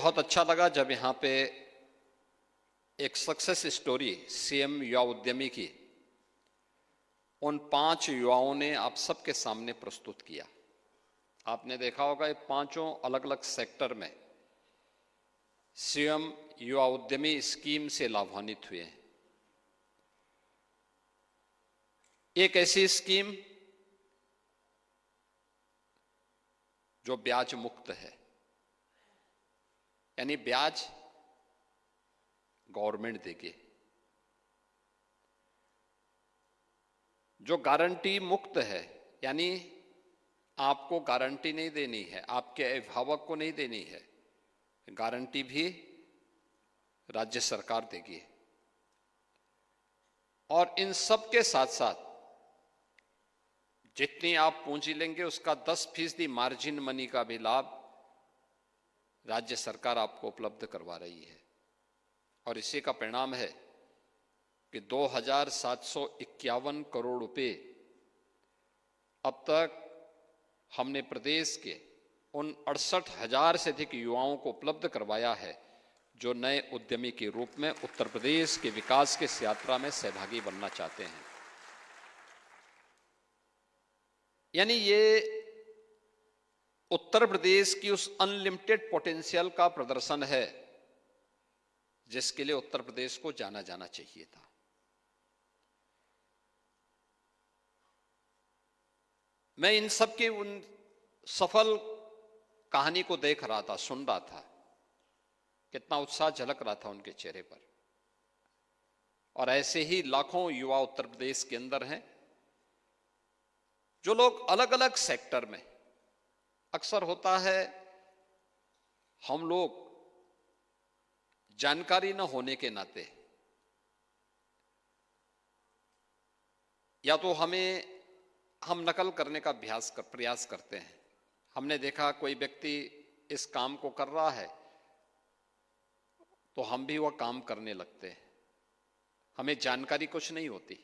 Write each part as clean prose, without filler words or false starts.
बहुत अच्छा लगा जब यहाँ पे एक सक्सेस स्टोरी सीएम युवा उद्यमी की उन 5 युवाओं ने आप सबके सामने प्रस्तुत किया। आपने देखा होगा ये पांचों अलग अलग सेक्टर में सीएम युवा उद्यमी स्कीम से लाभान्वित हुए हैं। एक ऐसी स्कीम जो ब्याज मुक्त है, यानी ब्याज गवर्नमेंट देगी। जो गारंटी मुक्त है, यानी आपको गारंटी नहीं देनी है, आपके अभिभावक को नहीं देनी है, गारंटी भी राज्य सरकार देगी। और इन सब के साथ साथ जितनी आप पूंजी लेंगे उसका 10% मार्जिन मनी का भी लाभ राज्य सरकार आपको उपलब्ध करवा रही है। और इसी का परिणाम है कि 2751 करोड़ रुपए अब तक हमने प्रदेश के उन 68,000 से अधिक युवाओं को उपलब्ध करवाया है जो नए उद्यमी के रूप में उत्तर प्रदेश के विकास की इस यात्रा में सहभागी बनना चाहते हैं। यानी ये उत्तर प्रदेश की उस अनलिमिटेड पोटेंशियल का प्रदर्शन है जिसके लिए उत्तर प्रदेश को जाना जाना चाहिए था। मैं इन सब की उन सफल कहानी को देख रहा था, सुन रहा था, कितना उत्साह झलक रहा था उनके चेहरे पर। और ऐसे ही लाखों युवा उत्तर प्रदेश के अंदर हैं जो लोग अलग अलग सेक्टर में, अक्सर होता है हम लोग जानकारी न होने के नाते या तो हम नकल करने का प्रयास करते हैं। हमने देखा कोई व्यक्ति इस काम को कर रहा है तो हम भी वह काम करने लगते हैं, हमें जानकारी कुछ नहीं होती।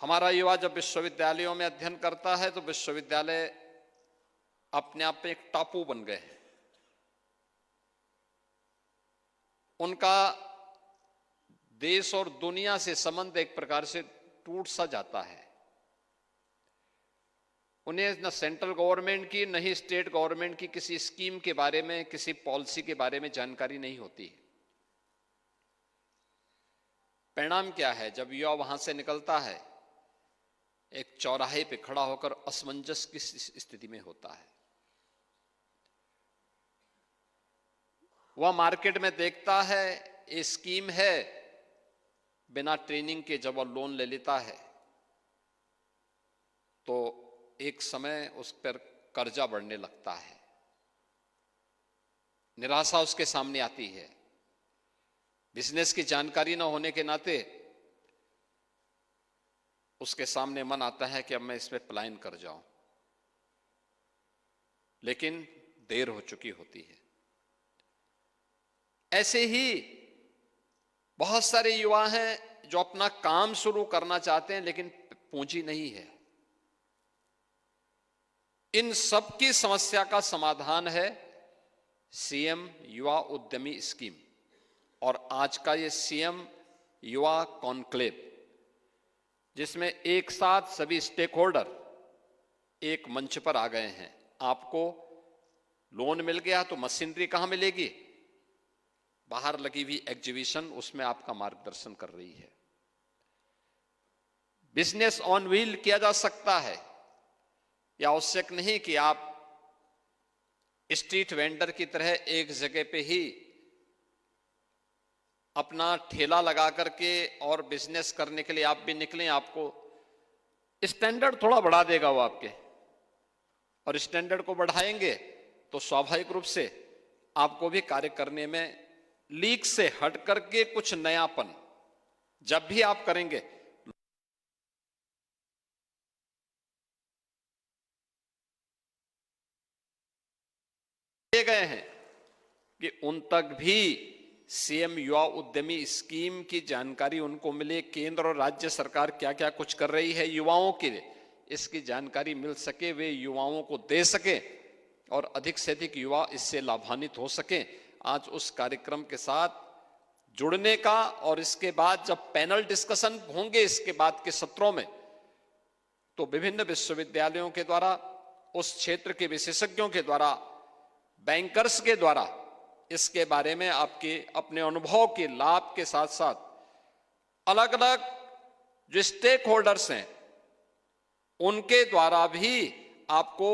हमारा युवा जब विश्वविद्यालयों में अध्ययन करता है तो विश्वविद्यालय अपने आप में एक टापू बन गए हैं। उनका देश और दुनिया से संबंध एक प्रकार से टूट सा जाता है। उन्हें न सेंट्रल गवर्नमेंट की न ही स्टेट गवर्नमेंट की किसी स्कीम के बारे में, किसी पॉलिसी के बारे में जानकारी नहीं होती। परिणाम क्या है? जब युवा वहां से निकलता है एक चौराहे पे खड़ा होकर असमंजस की स्थिति में होता है। वह मार्केट में देखता है ये स्कीम है, बिना ट्रेनिंग के जब वह लोन ले लेता है तो एक समय उस पर कर्जा बढ़ने लगता है। निराशा उसके सामने आती है। बिजनेस की जानकारी न होने के नाते उसके सामने मन आता है कि अब मैं इसमें पलायन कर जाऊं, लेकिन देर हो चुकी होती है। ऐसे ही बहुत सारे युवा हैं जो अपना काम शुरू करना चाहते हैं लेकिन पूंजी नहीं है। इन सब की समस्या का समाधान है सीएम युवा उद्यमी स्कीम और आज का ये सीएम युवा कॉन्क्लेव, जिसमें एक साथ सभी स्टेक होल्डर एक मंच पर आ गए हैं। आपको लोन मिल गया तो मशीनरी कहां मिलेगी? बाहर लगी हुई एग्जीबिशन उसमें आपका मार्गदर्शन कर रही है। बिजनेस ऑन व्हील किया जा सकता है। यह आवश्यक नहीं कि आप स्ट्रीट वेंडर की तरह एक जगह पे ही अपना ठेला लगा करके और बिजनेस करने के लिए आप भी निकलें। आपको स्टैंडर्ड थोड़ा बढ़ा देगा वो आपके, और स्टैंडर्ड को बढ़ाएंगे तो स्वाभाविक रूप से आपको भी कार्य करने में लीक से हट करके कुछ नयापन जब भी आप करेंगे गए हैं कि उन तक भी सीएम युवा उद्यमी स्कीम की जानकारी उनको मिले। केंद्र और राज्य सरकार क्या क्या कुछ कर रही है युवाओं के लिए, इसकी जानकारी मिल सके, वे युवाओं को दे सके, और अधिक से अधिक युवा इससे लाभान्वित हो सकें, आज उस कार्यक्रम के साथ जुड़ने का, और इसके बाद जब पैनल डिस्कशन होंगे इसके बाद के सत्रों में, तो विभिन्न विश्वविद्यालयों के द्वारा, उस क्षेत्र के विशेषज्ञों के द्वारा, बैंकर्स के द्वारा इसके बारे में आपके अपने अनुभव के लाभ के साथ साथ अलग अलग जो स्टेक होल्डर्स हैं उनके द्वारा भी आपको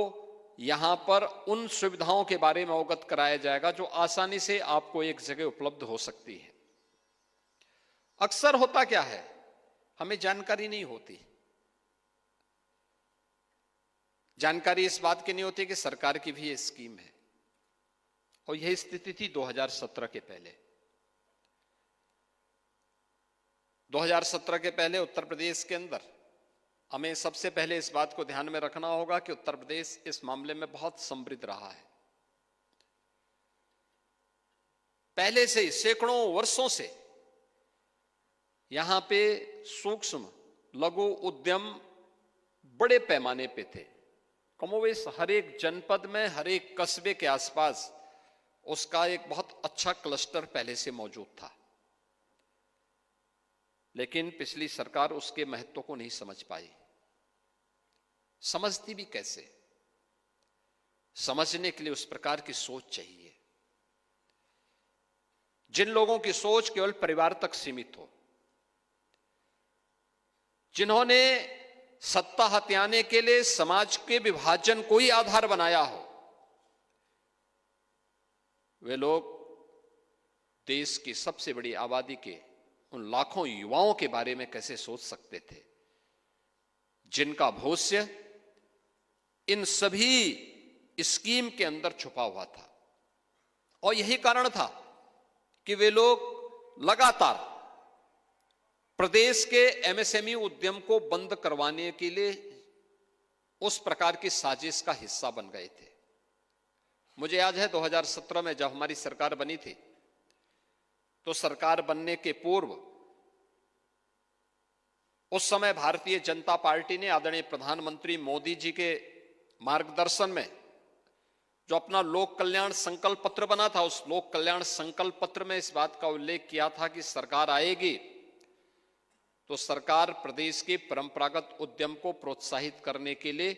यहां पर उन सुविधाओं के बारे में अवगत कराया जाएगा जो आसानी से आपको एक जगह उपलब्ध हो सकती है। अक्सर होता क्या है, हमें जानकारी नहीं होती। जानकारी इस बात की नहीं होती कि सरकार की भी ये स्कीम है, और यही स्थिति थी 2017 के पहले। 2017 के पहले उत्तर प्रदेश के अंदर हमें सबसे पहले इस बात को ध्यान में रखना होगा कि उत्तर प्रदेश इस मामले में बहुत समृद्ध रहा है। पहले से ही सैकड़ों वर्षों से यहां पे सूक्ष्म लघु उद्यम बड़े पैमाने पे थे। कमोवेश हर एक जनपद में, हर एक कस्बे के आसपास उसका एक बहुत अच्छा क्लस्टर पहले से मौजूद था। लेकिन पिछली सरकार उसके महत्व को नहीं समझ पाई। समझती भी कैसे? समझने के लिए उस प्रकार की सोच चाहिए जिन लोगों की सोच केवल परिवार तक सीमित हो, जिन्होंने सत्ता हथियाने के लिए समाज के विभाजन को ही आधार बनाया हो। वे लोग देश की सबसे बड़ी आबादी के उन लाखों युवाओं के बारे में कैसे सोच सकते थे जिनका भविष्य इन सभी स्कीम के अंदर छुपा हुआ था। और यही कारण था कि वे लोग लगातार प्रदेश के एमएसएमई उद्यम को बंद करवाने के लिए उस प्रकार की साजिश का हिस्सा बन गए थे। मुझे याद है 2017 में जब हमारी सरकार बनी थी, तो सरकार बनने के पूर्व उस समय भारतीय जनता पार्टी ने आदरणीय प्रधानमंत्री मोदी जी के मार्गदर्शन में जो अपना लोक कल्याण संकल्प पत्र बना था, उस लोक कल्याण संकल्प पत्र में इस बात का उल्लेख किया था कि सरकार आएगी तो सरकार प्रदेश के परंपरागत उद्यम को प्रोत्साहित करने के लिए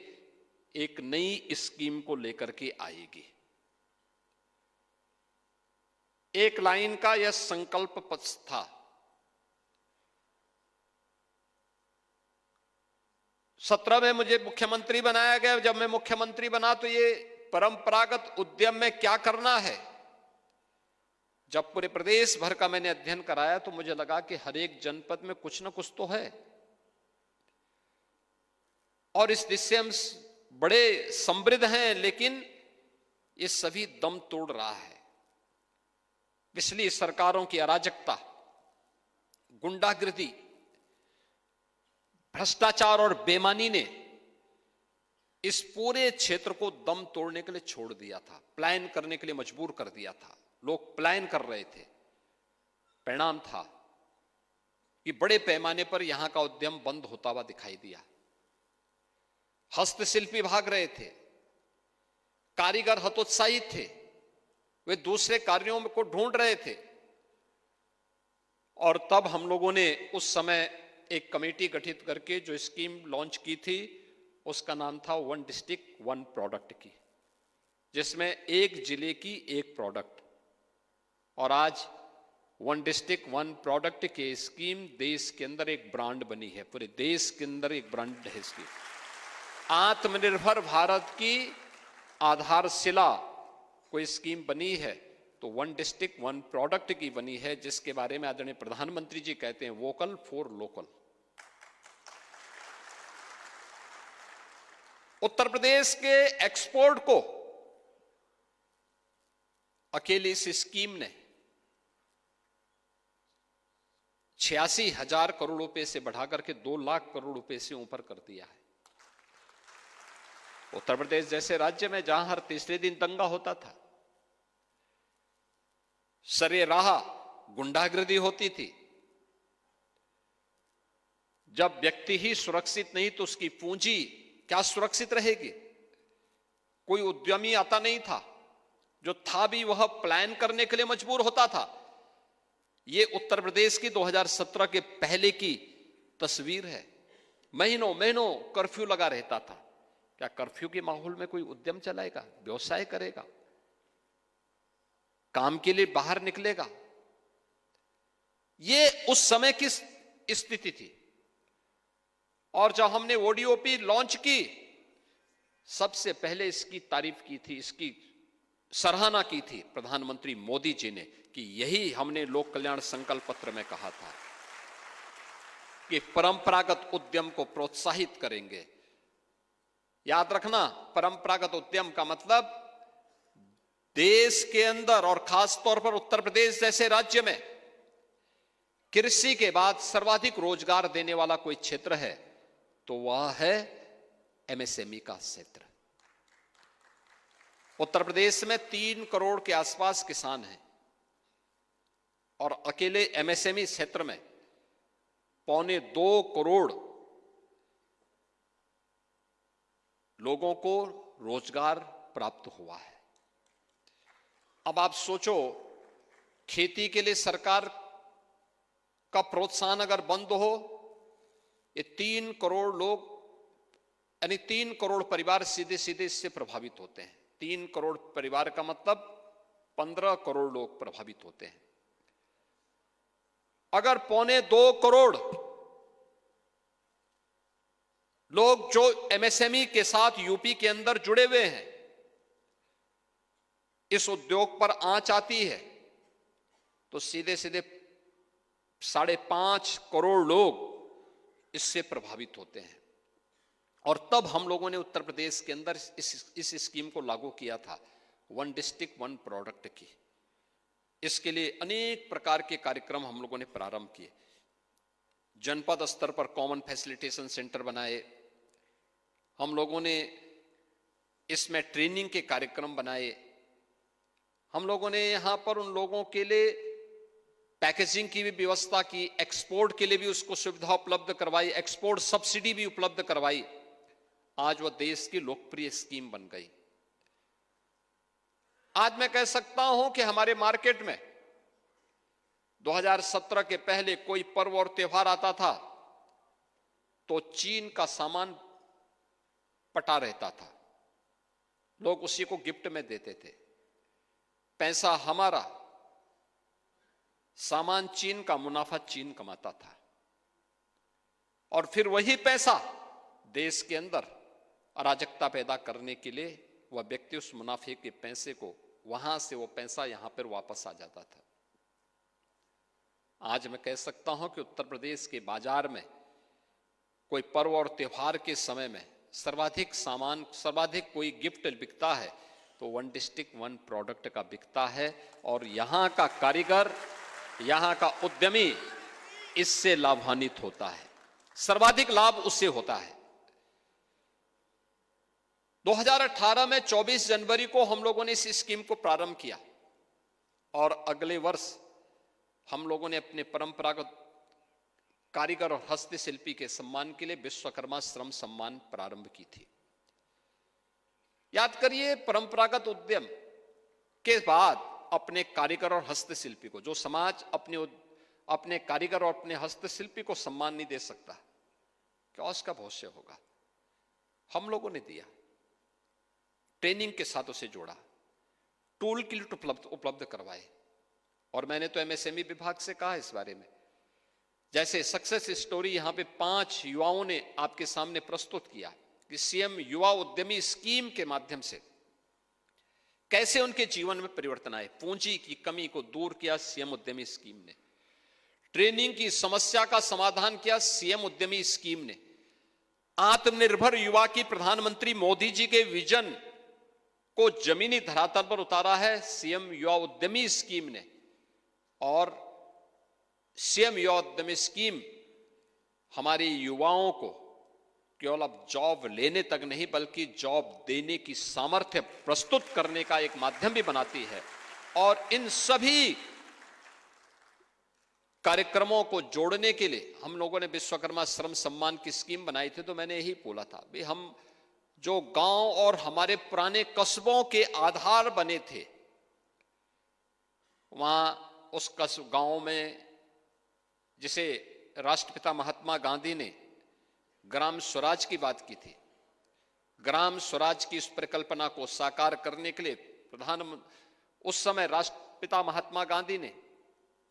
एक नई स्कीम को लेकर के आएगी। एक लाइन का यह संकल्प पत्र था। सत्रह में मुझे मुख्यमंत्री बनाया गया। जब मैं मुख्यमंत्री बना तो ये परंपरागत उद्यम में क्या करना है, जब पूरे प्रदेश भर का मैंने अध्ययन कराया तो मुझे लगा कि हर एक जनपद में कुछ ना कुछ तो है, और इस दिशा हम बड़े समृद्ध हैं, लेकिन ये सभी दम तोड़ रहा है। पिछली सरकारों की अराजकता, गुंडागिर्दी, भ्रष्टाचार और बेईमानी ने इस पूरे क्षेत्र को दम तोड़ने के लिए छोड़ दिया था, प्लान करने के लिए मजबूर कर दिया था। लोग प्लान कर रहे थे। परिणाम था कि बड़े पैमाने पर यहां का उद्यम बंद होता हुआ दिखाई दिया। हस्तशिल्पी भाग रहे थे, कारीगर हतोत्साहित थे, वे दूसरे कार्यों को ढूंढ रहे थे। और तब हम लोगों ने उस समय एक कमेटी गठित करके जो स्कीम लॉन्च की थी, उसका नाम था वन डिस्ट्रिक्ट वन प्रोडक्ट की, जिसमें एक जिले की एक प्रोडक्ट। और आज वन डिस्ट्रिक्ट वन प्रोडक्ट के स्कीम देश के अंदर एक ब्रांड बनी है, पूरे देश के अंदर एक ब्रांड है इसकी। आत्मनिर्भर भारत की आधारशिला कोई स्कीम बनी है तो वन डिस्ट्रिक्ट वन प्रोडक्ट की बनी है, जिसके बारे में आदरणीय प्रधानमंत्री जी कहते हैं vocal for local. Uttar Pradesh के एक्सपोर्ट को अकेली इस स्कीम ने 86,000 करोड़ रुपए से बढ़ाकर के 2 लाख करोड़ रुपए से ऊपर कर दिया है। उत्तर प्रदेश जैसे राज्य में जहां हर तीसरे दिन दंगा होता था, सरेराह गुंडागिर्दी होती थी, जब व्यक्ति ही सुरक्षित नहीं तो उसकी पूंजी क्या सुरक्षित रहेगी। कोई उद्यमी आता नहीं था, जो था भी वह प्लान करने के लिए मजबूर होता था। ये उत्तर प्रदेश की 2017 के पहले की तस्वीर है। महीनों महीनों कर्फ्यू लगा रहता था। क्या कर्फ्यू के माहौल में कोई उद्यम चलाएगा, व्यवसाय करेगा, काम के लिए बाहर निकलेगा? ये उस समय की स्थिति थी। और जब हमने ओडीओपी लॉन्च की, सबसे पहले इसकी तारीफ की थी, इसकी सराहना की थी प्रधानमंत्री मोदी जी ने, कि यही हमने लोक कल्याण संकल्प पत्र में कहा था कि परंपरागत उद्यम को प्रोत्साहित करेंगे। याद रखना, परंपरागत उद्यम का मतलब देश के अंदर और खास तौर पर उत्तर प्रदेश जैसे राज्य में कृषि के बाद सर्वाधिक रोजगार देने वाला कोई क्षेत्र है तो वह है एमएसएमई का क्षेत्र। उत्तर प्रदेश में 3 करोड़ के आसपास किसान हैं और अकेले एमएसएमई क्षेत्र में 1.25 करोड़ लोगों को रोजगार प्राप्त हुआ है। अब आप सोचो, खेती के लिए सरकार का प्रोत्साहन अगर बंद हो, ये 3 करोड़ लोग यानी 3 करोड़ परिवार सीधे सीधे इससे प्रभावित होते हैं। 3 करोड़ परिवार का मतलब 15 करोड़ लोग प्रभावित होते हैं। अगर 1.25 करोड़ लोग जो एमएसएमई के साथ यूपी के अंदर जुड़े हुए हैं, इस उद्योग पर आंच आती है तो सीधे सीधे 5.5 करोड़ लोग इससे प्रभावित होते हैं। और तब हम लोगों ने उत्तर प्रदेश के अंदर इस स्कीम को लागू किया था, 1 डिस्ट्रिक्ट 1 प्रोडक्ट की। इसके लिए अनेक प्रकार के कार्यक्रम हम लोगों ने प्रारंभ किए। जनपद स्तर पर कॉमन फैसिलिटेशन सेंटर बनाए, हम लोगों ने इसमें ट्रेनिंग के कार्यक्रम बनाए, हम लोगों ने यहां पर उन लोगों के लिए पैकेजिंग की भी व्यवस्था की, एक्सपोर्ट के लिए भी उसको सुविधा उपलब्ध करवाई, एक्सपोर्ट सब्सिडी भी उपलब्ध करवाई। आज वह देश की लोकप्रिय स्कीम बन गई। आज मैं कह सकता हूं कि हमारे मार्केट में 2017 के पहले कोई पर्व और त्योहार आता था तो चीन का सामान पटा रहता था, लोग उसी को गिफ्ट में देते थे। पैसा हमारा, सामान चीन का, मुनाफा चीन कमाता था। और फिर वही पैसा देश के अंदर अराजकता पैदा करने के लिए वह व्यक्ति उस मुनाफे के पैसे को, वहां से वो पैसा यहां पर वापस आ जाता था। आज मैं कह सकता हूं कि उत्तर प्रदेश के बाजार में कोई पर्व और त्योहार के समय में सर्वाधिक सामान, सर्वाधिक कोई गिफ्ट बिकता है तो 1 डिस्ट्रिक्ट 1 प्रोडक्ट का बिकता है। और यहां का कारीगर, यहां का उद्यमी इससे लाभान्वित होता है, सर्वाधिक लाभ उससे होता है। 2018 में 24 जनवरी को हम लोगों ने इस स्कीम को प्रारंभ किया और अगले वर्ष हम लोगों ने अपने परंपरागत कारीगर और हस्तशिल्पी के सम्मान के लिए विश्वकर्मा श्रम सम्मान प्रारंभ की थी। याद करिए, परंपरागत उद्यम के बाद अपने कारीगर और हस्तशिल्पी को, जो समाज अपने कारीगर और अपने हस्तशिल्पी को सम्मान नहीं दे सकता, क्या उसका भविष्य होगा? हम लोगों ने दिया, ट्रेनिंग के साथ उसे जोड़ा, टूल किट उपलब्ध करवाए। और मैंने तो एमएसएमई विभाग से कहा इस बारे में, जैसे सक्सेस स्टोरी यहां पे 5 युवाओं ने आपके सामने प्रस्तुत किया कि सीएम युवा उद्यमी स्कीम के माध्यम से कैसे उनके जीवन में परिवर्तन आए। पूंजी की कमी को दूर किया सीएम उद्यमी स्कीम ने, ट्रेनिंग की समस्या का समाधान किया सीएम उद्यमी स्कीम ने, आत्मनिर्भर युवा की प्रधानमंत्री मोदी जी के विजन को जमीनी धरातल पर उतारा है सीएम युवा उद्यमी स्कीम ने। और सीएम युवा उद्यमी स्कीम हमारे युवाओं को केवल अब जॉब लेने तक नहीं बल्कि जॉब देने की सामर्थ्य प्रस्तुत करने का एक माध्यम भी बनाती है। और इन सभी कार्यक्रमों को जोड़ने के लिए हम लोगों ने विश्वकर्मा श्रम सम्मान की स्कीम बनाई थी। तो मैंने यही बोला था, भाई हम जो गांव और हमारे पुराने कस्बों के आधार बने थे, वहां उस गांव में जिसे राष्ट्रपिता महात्मा गांधी ने ग्राम स्वराज की बात की थी, ग्राम स्वराज की इस परिकल्पना को साकार करने के लिए उस समय राष्ट्रपिता महात्मा गांधी ने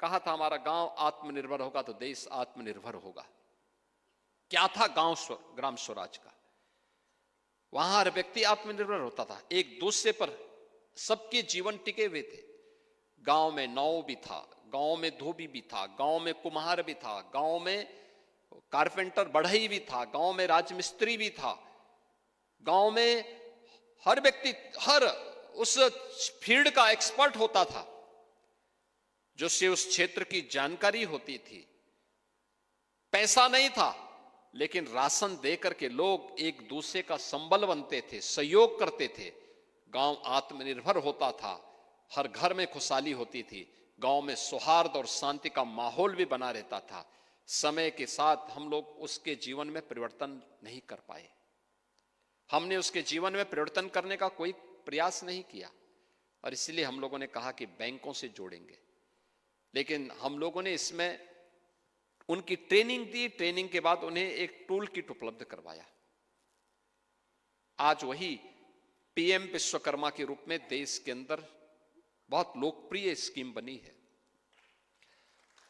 कहा था, हमारा गांव आत्मनिर्भर होगा तो देश आत्मनिर्भर होगा। क्या था ग्राम स्वराज का? वहां हर व्यक्ति आत्मनिर्भर होता था, एक दूसरे पर सबके जीवन टिके हुए थे। गांव में नाव भी था, गांव में धोबी भी था, गांव में कुम्हार भी था, गांव में कारपेंटर बढ़ई भी था, गांव में राजमिस्त्री भी था, गांव में हर व्यक्ति हर उस फील्ड का एक्सपर्ट होता था, जिससे उस क्षेत्र की जानकारी होती थी। पैसा नहीं था, लेकिन राशन देकर के लोग एक दूसरे का संबल बनते थे, सहयोग करते थे। गांव आत्मनिर्भर होता था, हर घर में खुशहाली होती थी, गांव में सौहार्द और शांति का माहौल भी बना रहता था। समय के साथ हम लोग उसके जीवन में परिवर्तन नहीं कर पाए, हमने उसके जीवन में परिवर्तन करने का कोई प्रयास नहीं किया, और इसलिए हम लोगों ने कहा कि बैंकों से जोड़ेंगे। लेकिन हम लोगों ने इसमें उनकी ट्रेनिंग दी, ट्रेनिंग के बाद उन्हें एक टूल किट उपलब्ध करवाया। आज वही पीएम विश्वकर्मा के रूप में देश के अंदर बहुत लोकप्रिय स्कीम बनी है।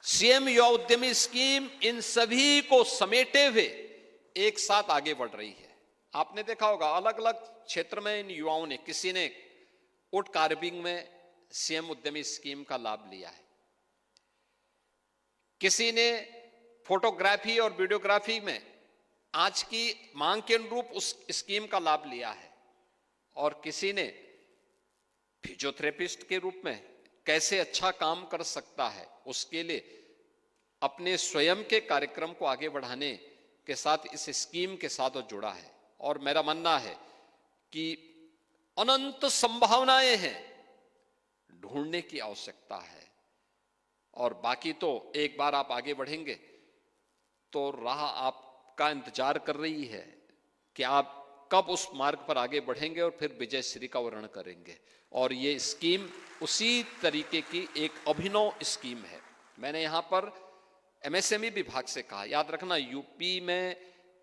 सीएम युवा उद्यमी स्कीम इन सभी को समेटे हुए एक साथ आगे बढ़ रही है। आपने देखा होगा अलग अलग क्षेत्र में इन युवाओं ने, किसी ने वुड कार्विंग में सीएम उद्यमी स्कीम का लाभ लिया है, किसी ने फोटोग्राफी और वीडियोग्राफी में आज की मांग के अनुरूप उस स्कीम का लाभ लिया है, और किसी ने फिजियोथेरेपिस्ट के रूप में कैसे अच्छा काम कर सकता है उसके लिए अपने स्वयं के कार्यक्रम को आगे बढ़ाने के साथ इस स्कीम के साथ जुड़ा है। और मेरा मानना है कि अनंत संभावनाएं हैं, ढूंढने की आवश्यकता है। और बाकी तो एक बार आप आगे बढ़ेंगे तो राह आपका इंतजार कर रही है कि आप कब उस मार्ग पर आगे बढ़ेंगे और फिर विजय श्री का वर्ण करेंगे। और ये स्कीम उसी तरीके की एक अभिनव स्कीम है। मैंने यहां पर एमएसएमई विभाग से कहा, याद रखना यूपी में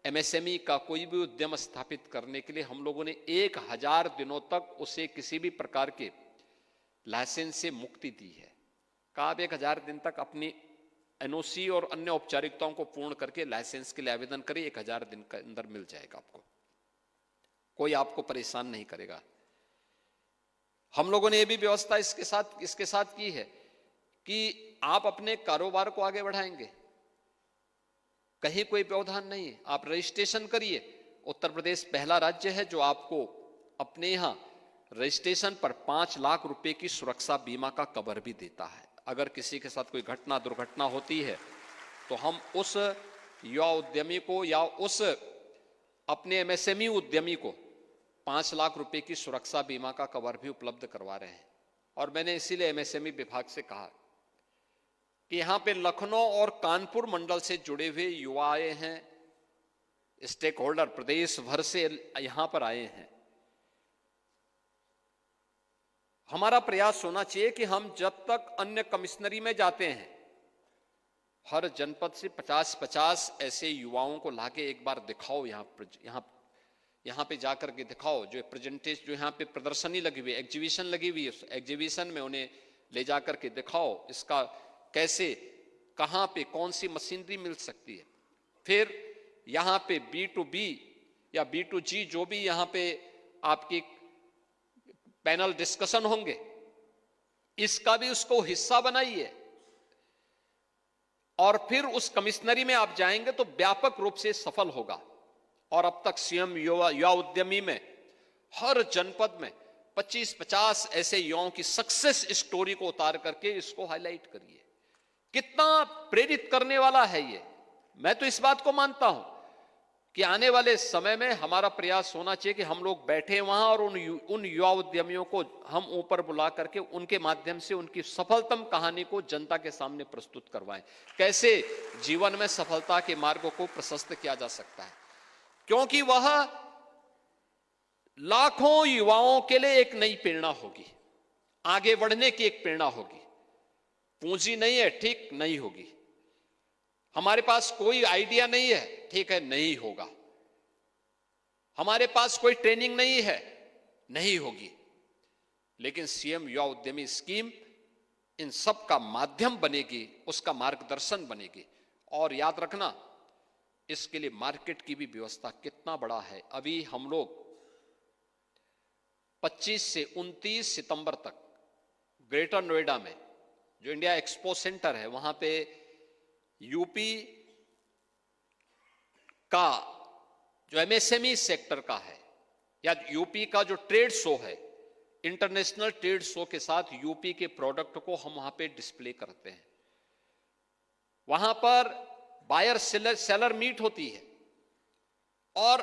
एमएसएमई का कोई भी उद्यम स्थापित करने के लिए हम लोगों ने 1000 दिनों तक उसे किसी भी प्रकार के लाइसेंस से मुक्ति दी है। कहा आप 1000 दिन तक अपनी एनओसी और अन्य औपचारिकताओं को पूर्ण करके लाइसेंस के लिए आवेदन करिए, 1000 दिन के अंदर मिल जाएगा आपको, कोई आपको परेशान नहीं करेगा। हम लोगों ने यह भी व्यवस्था इसके साथ की है कि आप अपने कारोबार को आगे बढ़ाएंगे, कहीं कोई व्यवधान नहीं है, आप रजिस्ट्रेशन करिए। उत्तर प्रदेश पहला राज्य है जो आपको अपने यहां रजिस्ट्रेशन पर 5 लाख रुपए की सुरक्षा बीमा का कवर भी देता है। अगर किसी के साथ कोई घटना दुर्घटना होती है तो हम उस युवा उद्यमी को या उस अपने एमएसएमई उद्यमी को 5 लाख रुपए की सुरक्षा बीमा का कवर भी उपलब्ध करवा रहे हैं। और मैंने इसीलिए एमएसएमई विभाग से कहा कि यहां पे लखनऊ और कानपुर मंडल से जुड़े हुए युवा आए हैं, स्टेक होल्डर प्रदेश भर से यहां पर आए हैं। हमारा प्रयास होना चाहिए कि हम जब तक अन्य कमिश्नरी में जाते हैं, हर जनपद से 50-50 ऐसे युवाओं को लाके एक बार दिखाओ, यहां पे जाकर के दिखाओ। जो प्रेजेंटेशन, जो यहाँ पे प्रदर्शनी लगी हुई, एग्जीबिशन लगी हुई है, उस एग्जीबिशन में उन्हें ले जाकर के दिखाओ इसका कैसे, कहां पे कौन सी मशीनरी मिल सकती है। फिर यहां पे B2B या B2G जो भी यहां पे आपकी पैनल डिस्कशन होंगे, इसका भी उसको हिस्सा बनाइए। और फिर उस कमिश्नरी में आप जाएंगे तो व्यापक रूप से सफल होगा। और अब तक सीएम युवा उद्यमी में हर जनपद में 25-50 ऐसे युवाओं की सक्सेस स्टोरी को उतार करके इसको हाईलाइट करिए। कितना प्रेरित करने वाला है ये। मैं तो इस बात को मानता हूं कि आने वाले समय में हमारा प्रयास होना चाहिए कि हम लोग बैठे वहां और उन युवा उद्यमियों को हम ऊपर बुला करके उनके माध्यम से उनकी सफलतम कहानी को जनता के सामने प्रस्तुत करवाएं। कैसे जीवन में सफलता के मार्गों को प्रशस्त किया जा सकता है, क्योंकि वह लाखों युवाओं के लिए एक नई प्रेरणा होगी, आगे बढ़ने की एक प्रेरणा होगी। पूंजी नहीं है, ठीक, नहीं होगी। हमारे पास कोई आइडिया नहीं है, ठीक है, नहीं होगा। हमारे पास कोई ट्रेनिंग नहीं है, नहीं होगी। लेकिन सीएम युवा उद्यमी स्कीम इन सब का माध्यम बनेगी, उसका मार्गदर्शन बनेगी। और याद रखना, इसके लिए मार्केट की भी व्यवस्था कितना बड़ा है। अभी हम लोग 25 से 29 सितंबर तक ग्रेटर नोएडा में जो इंडिया एक्सपो सेंटर है, वहां पे यूपी का जो एमएसएमई सेक्टर का है या यूपी का जो ट्रेड शो है, इंटरनेशनल ट्रेड शो के साथ यूपी के प्रोडक्ट को हम वहां पे डिस्प्ले करते हैं। वहां पर बायर सेलर मीट होती है और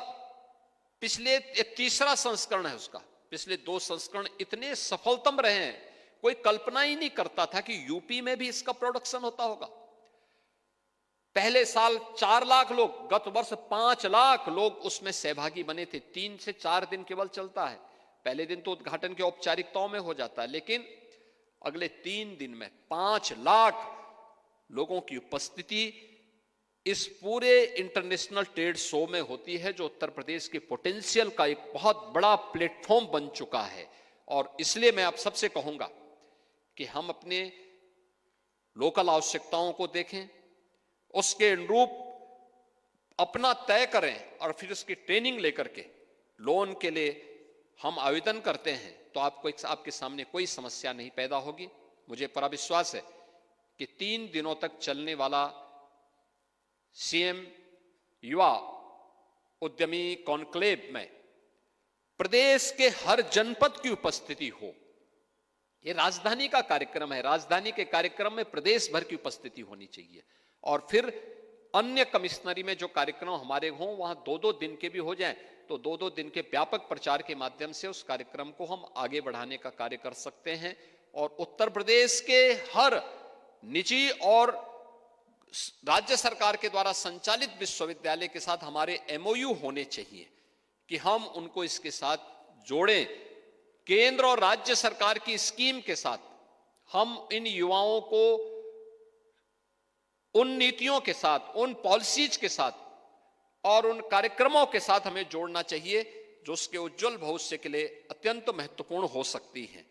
पिछले तीसरा संस्करण है उसका। पिछले 2 संस्करण इतने सफलतम रहे हैं, कोई कल्पना ही नहीं करता था कि यूपी में भी इसका प्रोडक्शन होता होगा। पहले साल 4 लाख लोग, गत वर्ष 5 लाख लोग उसमें सहभागी बने थे। 3 से 4 दिन केवल चलता है। पहले दिन तो उद्घाटन की औपचारिकताओं में हो जाता है, लेकिन अगले 3 दिन में 5 लाख लोगों की उपस्थिति इस पूरे इंटरनेशनल ट्रेड शो में होती है, जो उत्तर प्रदेश के पोटेंशियल का एक बहुत बड़ा प्लेटफॉर्म बन चुका है। और इसलिए मैं आप सबसे कहूंगा कि हम अपने लोकल आवश्यकताओं को देखें, उसके अनुरूप अपना तय करें और फिर उसकी ट्रेनिंग लेकर के लोन के लिए हम आवेदन करते हैं तो आपके सामने कोई समस्या नहीं पैदा होगी। मुझे पूरा विश्वास है कि 3 दिनों तक चलने वाला सीएम युवा उद्यमी कॉन्क्लेव में प्रदेश के हर जनपद की उपस्थिति हो। यह राजधानी का कार्यक्रम है, राजधानी के कार्यक्रम में प्रदेश भर की उपस्थिति होनी चाहिए। और फिर अन्य कमिश्नरी में जो कार्यक्रम हमारे हों, वहां 2-2 दिन के भी हो जाएं, तो 2-2 दिन के व्यापक प्रचार के माध्यम से उस कार्यक्रम को हम आगे बढ़ाने का कार्य कर सकते हैं। और उत्तर प्रदेश के हर निजी और राज्य सरकार के द्वारा संचालित विश्वविद्यालय के साथ हमारे एमओयू होने चाहिए कि हम उनको इसके साथ जोड़ें। केंद्र और राज्य सरकार की स्कीम के साथ हम इन युवाओं को उन नीतियों के साथ, उन पॉलिसीज के साथ और उन कार्यक्रमों के साथ हमें जोड़ना चाहिए जो उसके उज्जवल भविष्य के लिए अत्यंत महत्वपूर्ण हो सकती हैं।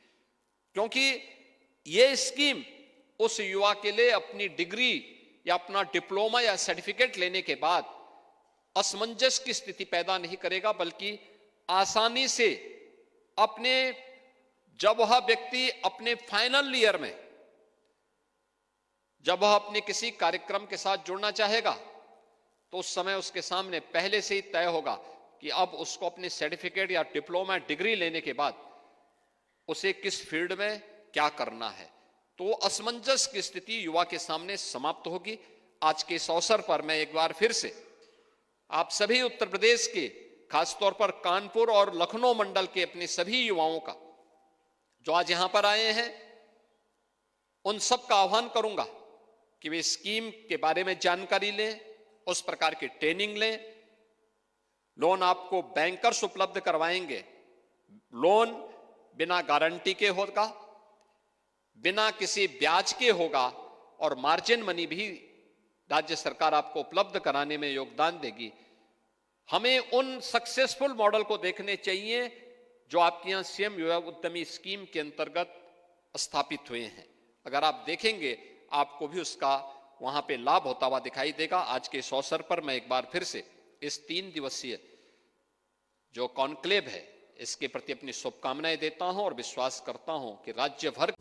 क्योंकि यह स्कीम उस युवा के लिए अपनी डिग्री या अपना डिप्लोमा या सर्टिफिकेट लेने के बाद असमंजस की स्थिति पैदा नहीं करेगा, बल्कि आसानी से जब वह व्यक्ति अपने फाइनल ईयर में जब वह अपने किसी कार्यक्रम के साथ जुड़ना चाहेगा तो उस समय उसके सामने पहले से ही तय होगा कि अब उसको अपने सर्टिफिकेट या डिप्लोमा डिग्री लेने के बाद उसे किस फील्ड में क्या करना है। तो असमंजस की स्थिति युवा के सामने समाप्त होगी। आज के इस अवसर पर मैं एक बार फिर से आप सभी उत्तर प्रदेश के, खासतौर पर कानपुर और लखनऊ मंडल के अपने सभी युवाओं का जो आज यहां पर आए हैं, उन सब का आह्वान करूंगा कि वे स्कीम के बारे में जानकारी लें, उस प्रकार की ट्रेनिंग लें। लोन आपको बैंकर्स उपलब्ध करवाएंगे। लोन बिना गारंटी के होगा, बिना किसी ब्याज के होगा और मार्जिन मनी भी राज्य सरकार आपको उपलब्ध कराने में योगदान देगी। हमें उन सक्सेसफुल मॉडल को देखने चाहिए जो आपके यहां सीएम युवा उद्यमी स्कीम के अंतर्गत स्थापित हुए हैं। अगर आप देखेंगे आपको भी उसका वहां पे लाभ होता हुआ दिखाई देगा। आज के इस अवसर पर मैं एक बार फिर से इस 3 दिवसीय जो कॉन्क्लेव है, इसके प्रति अपनी शुभकामनाएं देता हूं और विश्वास करता हूं कि राज्य भर